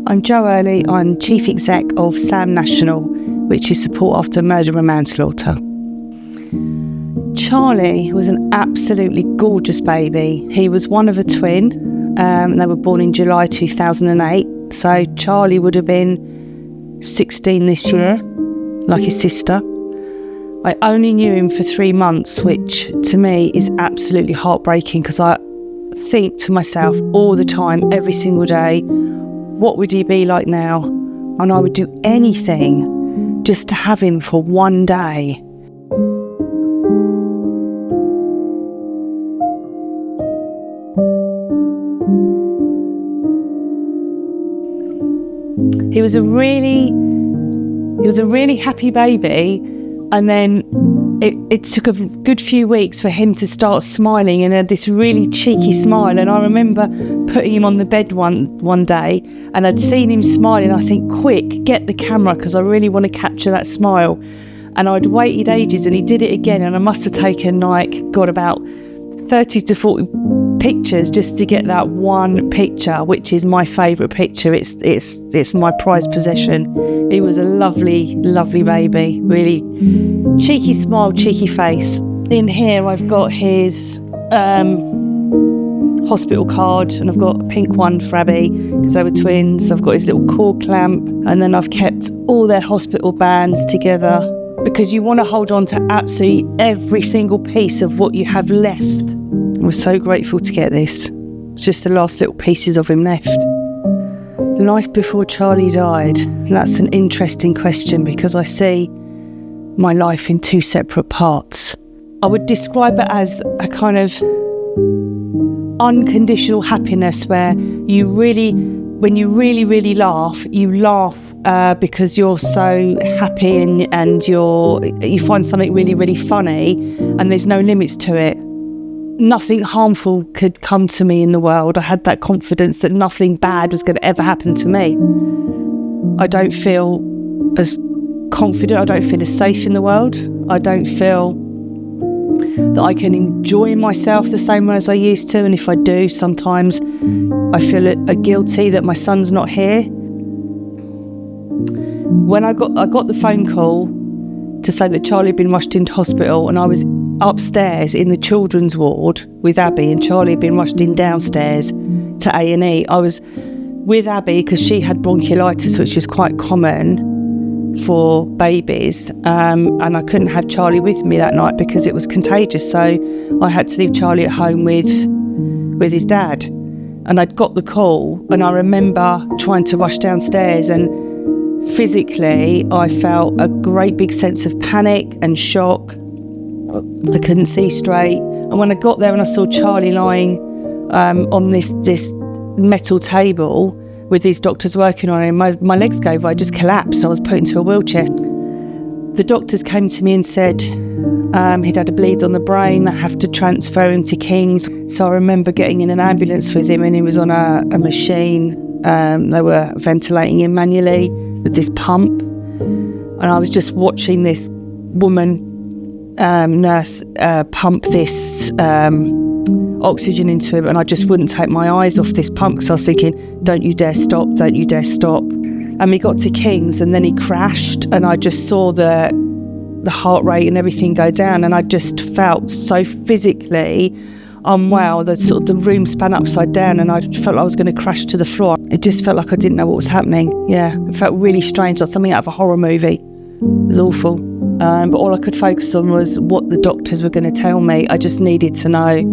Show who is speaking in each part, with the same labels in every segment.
Speaker 1: I'm Jo Early. I'm Chief Exec of SAMM National, which is support after murder and manslaughter. Charlie was an absolutely gorgeous baby. He was one of a twin. They were born in July 2008. So Charlie would have been 16 this year, like his sister. I only knew him for 3 months, which to me is absolutely heartbreaking, because I think to myself all the time, every single day, what would he be like now? And I would do anything just to have him for one day. He was a really happy baby, and then it took a good few weeks for him to start smiling, and had this really cheeky smile. And I remember putting him on the bed one day, and I'd seen him smiling. I think, quick, get the camera, because I really want to capture that smile. And I'd waited ages, and he did it again, and I must have taken about 30 to 40 pictures just to get that one picture, which is my favourite picture. It's my prized possession. He was a lovely, lovely baby. Really cheeky smile, cheeky face. In here I've got his hospital card, and I've got a pink one for Abby because they were twins. I've got his little cord clamp, and then I've kept all their hospital bands together, because you want to hold on to absolutely every single piece of what you have left. I was so grateful to get this. It's just the last little pieces of him left. Life before Charlie died. That's an interesting question, because I see my life in two separate parts. I would describe it as a kind of unconditional happiness, where you really, when you really laugh, you laugh because you're so happy, and you find something really funny, and there's no limits to it. Nothing harmful could come to me in the world. I had that confidence that nothing bad was going to ever happen to me. I don't feel as confident, I don't feel as safe in the world. I don't feel that I can enjoy myself the same way as I used to, and if I do, sometimes I feel guilty that my son's not here. When I got the phone call to say that Charlie had been rushed into hospital, and I was upstairs in the children's ward with Abby, and Charlie had been rushed in downstairs to A&E. I was with Abby because she had bronchiolitis, which is quite common for babies, and I couldn't have Charlie with me that night because it was contagious, so I had to leave Charlie at home with his dad. And I'd got the call, and I remember trying to rush downstairs, and physically I felt a great big sense of panic and shock. I couldn't see straight, and when I got there and I saw Charlie lying on this metal table with these doctors working on him, my legs gave. I just collapsed. I was put into a wheelchair. The doctors came to me and said he'd had a bleed on the brain. They have to transfer him to King's. So I remember getting in an ambulance with him, and he was on a machine. They were ventilating him manually with this pump, and I was just watching this woman nurse pump this oxygen into him, and I just wouldn't take my eyes off this pump, because I was thinking, don't you dare stop, don't you dare stop. And we got to King's, and then he crashed, and I just saw the heart rate and everything go down, and I just felt so physically unwell that sort of the room span upside down, and I felt like I was going to crash to the floor. It just felt like I didn't know what was happening. Yeah, it felt really strange, like something out of a horror movie. It was awful. But all I could focus on was what the doctors were going to tell me. I just needed to know.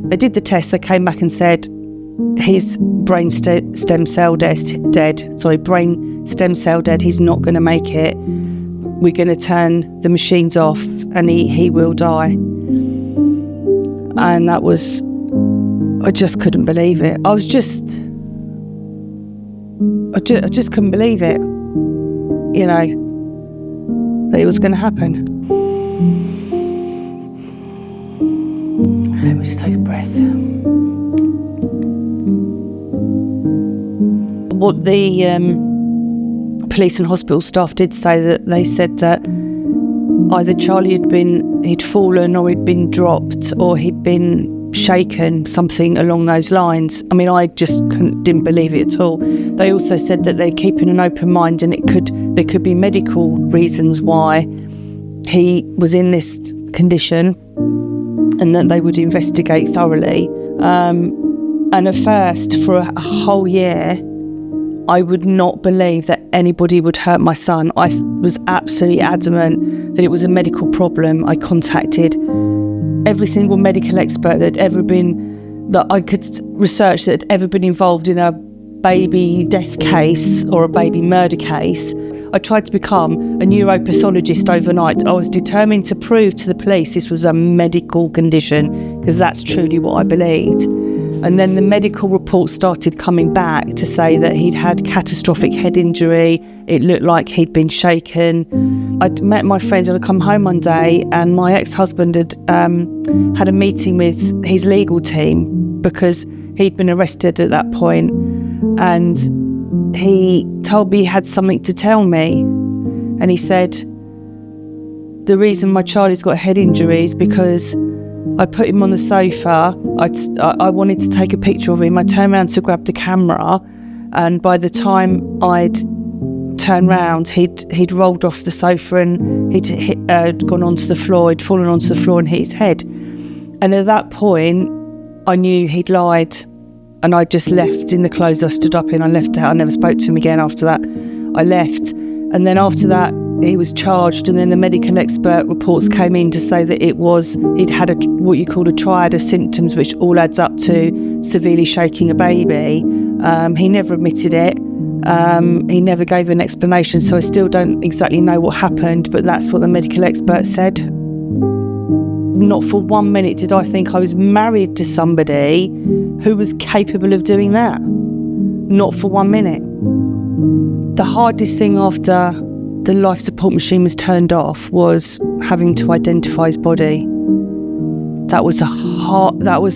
Speaker 1: They did the test. They came back and said his brain stem cell dead. Brain stem cell dead. He's not going to make it. We're going to turn the machines off, and he will die. And that was, I just couldn't believe it. I just couldn't believe it. You know, that it was going to happen. Let me just take a breath. What the police and hospital staff did say, that they said that either Charlie he'd fallen, or he'd been dropped, or he'd been
Speaker 2: shaken, something along those lines. I mean, I just didn't believe it at all. They also said that they're keeping an open mind, and there could be medical reasons why he was in this condition, and that they would investigate thoroughly. And at first, for a whole year, I would not believe that anybody would hurt my son. I was absolutely adamant that it was a medical problem. I contacted every single medical expert that I could research that had ever been involved in a baby death case or a baby murder case. I tried to become a neuropathologist overnight. I was determined to prove to the police this was a medical condition, because that's truly what I believed. And then the medical report started coming back to say that he'd had catastrophic head injury. It looked like he'd been shaken. I'd met my friends, I'd come home one day, and my ex-husband had had a meeting with his legal team because he'd been arrested at that point. And he told me he had something to tell me. And he said, the reason my Charlie's got a head injury is because I put him on the sofa. I wanted to take a picture of him. I turned around to grab the camera, and by the time I'd turned round, he'd rolled off the sofa and he'd gone onto the floor. He'd fallen onto the floor and hit his head. And at that point, I knew he'd lied, and I just left in the clothes I stood up in. I left out. I never spoke to him again after that. I left, and then after that, he was charged, and then the medical expert reports came in to say that he'd had what you call a triad of symptoms, which all adds up to severely shaking a baby. He never admitted it. He never gave an explanation, so I still don't exactly know what happened, but that's what the medical expert said. Not for 1 minute did I think I was married to somebody who was capable of doing that. Not for 1 minute. The hardest thing after the life support machine was turned off was having to identify his body. That was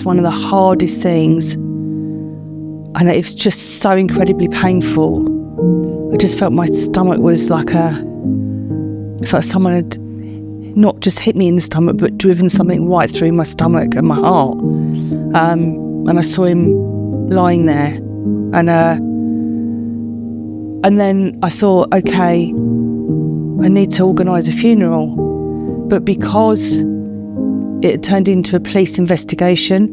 Speaker 2: one of the hardest things, and it was just so incredibly painful. I just felt my stomach was it's like someone had not just hit me in the stomach, but driven something right through my stomach and my heart. And I saw him lying there, and then I thought, okay, I need to organise a funeral. But because it turned into a police investigation,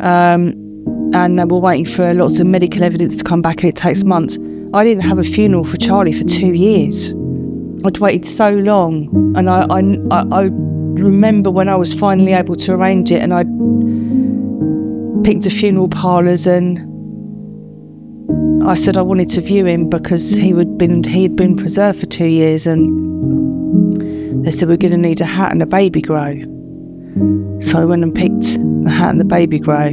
Speaker 2: and they were waiting for lots of medical evidence to come back, and it takes months, I didn't have a funeral for Charlie for 2 years. I'd waited so long, and I remember when I was finally able to arrange it, and I picked a funeral parlours, and I said I wanted to view him because he had been preserved for 2 years, and they said we're going to need a hat and a baby grow. So I went and picked the hat and the baby grow,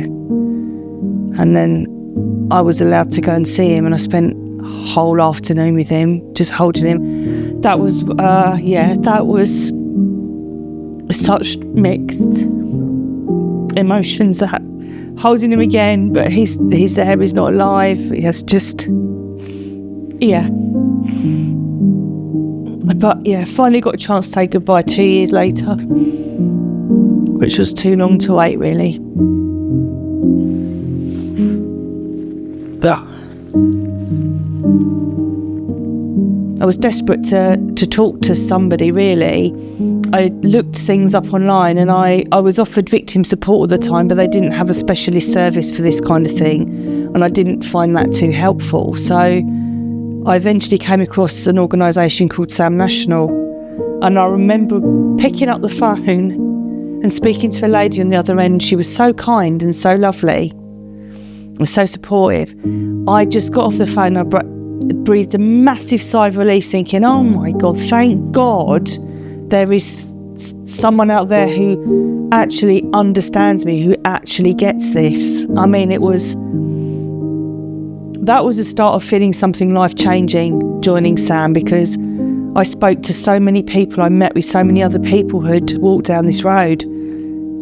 Speaker 2: and then I was allowed to go and see him, and I spent a whole afternoon with him, just holding him. That was such mixed emotions, that holding him again, but he's there, he's not alive. It's just, yeah. But yeah, finally got a chance to say goodbye 2 years later, which was too long to wait, really. Yeah. I was desperate to talk to somebody, really. I looked things up online, and I was offered victim support all the time, but they didn't have a specialist service for this kind of thing, and I didn't find that too helpful. So I eventually came across an organisation called SAMM National, and I remember picking up the phone and speaking to a lady on the other end. She was so kind and so lovely and so supportive. I just got off the phone, I breathed a massive sigh of relief, thinking, oh my God, thank God there is someone out there who actually understands me, who actually gets this. I mean, that was the start of feeling something life-changing, joining SAMM, because I spoke to so many people, I met with so many other people who had walked down this road,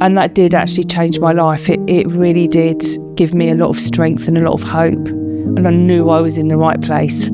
Speaker 2: and that did actually change my life. It really did give me a lot of strength and a lot of hope, and I knew I was in the right place.